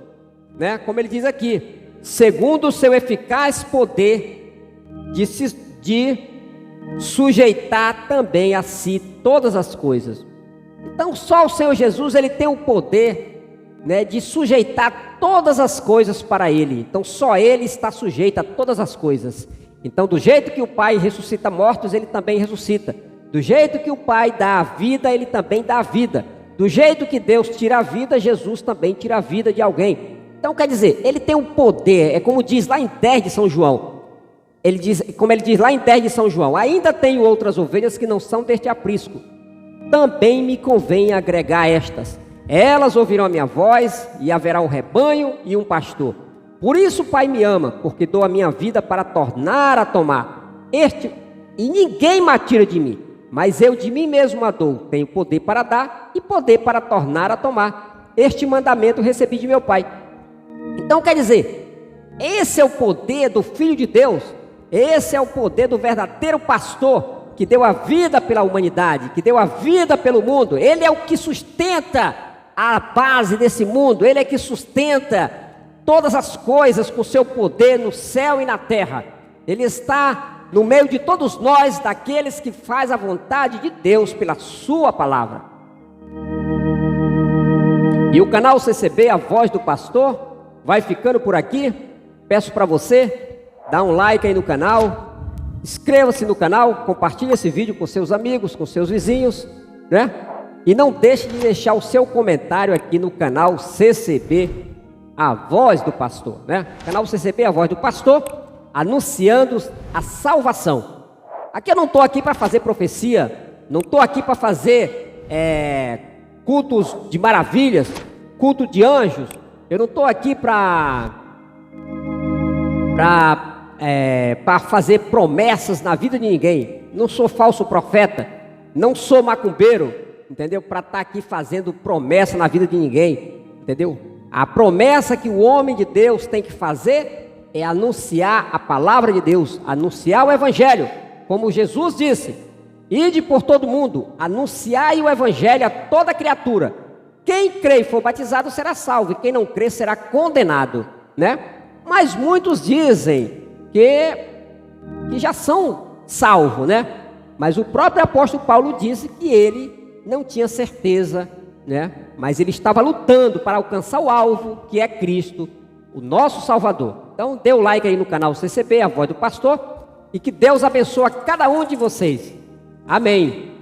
né? Como ele diz aqui, segundo o seu eficaz poder de sujeitar também a si todas as coisas. Então só o Senhor Jesus, ele tem o poder, né, de sujeitar todas as coisas para ele. Então só ele está sujeito a todas as coisas. Então do jeito que o Pai ressuscita mortos, ele também ressuscita. Do jeito que o Pai dá a vida, ele também dá a vida. Do jeito que Deus tira a vida, Jesus também tira a vida de alguém. Então quer dizer, ele tem um poder, é como diz lá em 10 de São João. Como ele diz lá em 10 de São João: ainda tenho outras ovelhas que não são deste aprisco, também me convém agregar estas. Elas ouvirão a minha voz, e haverá um rebanho e um pastor. Por isso o Pai me ama, porque dou a minha vida para tornar a tomar. E ninguém me tira de mim, mas eu de mim mesmo a dou. Tenho poder para dar e poder para tornar a tomar. Este mandamento recebi de meu Pai. Então quer dizer, esse é o poder do Filho de Deus. Esse é o poder do verdadeiro pastor, que deu a vida pela humanidade, que deu a vida pelo mundo. Ele é o que sustenta a base desse mundo. Ele é que sustenta todas as coisas com seu poder no céu e na terra. Ele está no meio de todos nós, daqueles que fazem a vontade de Deus pela sua palavra. E o canal CCB, a voz do pastor, vai ficando por aqui. Peço para você, dá um like aí no canal, inscreva-se no canal, compartilhe esse vídeo com seus amigos, com seus vizinhos, né? E não deixe de deixar o seu comentário aqui no canal CCB, a voz do pastor, né? Canal CCB, a voz do pastor, anunciando a salvação. Aqui eu não estou aqui para fazer profecia, não estou aqui para fazer cultos de maravilhas, culto de anjos. Eu não estou aqui para fazer promessas na vida de ninguém. Não sou falso profeta, não sou macumbeiro, entendeu? Para estar aqui fazendo promessa na vida de ninguém, entendeu? A promessa que o homem de Deus tem que fazer é anunciar a palavra de Deus, anunciar o evangelho. Como Jesus disse: ide por todo mundo, anunciai o evangelho a toda criatura. Quem crê e for batizado será salvo, e quem não crê será condenado, né? Mas muitos dizem que já são salvos, né? Mas o próprio apóstolo Paulo disse que ele não tinha certeza, né? Mas ele estava lutando para alcançar o alvo, que é Cristo, o nosso Salvador. Então dê o like aí no canal CCB, a voz do pastor, e que Deus abençoe a cada um de vocês. Amém.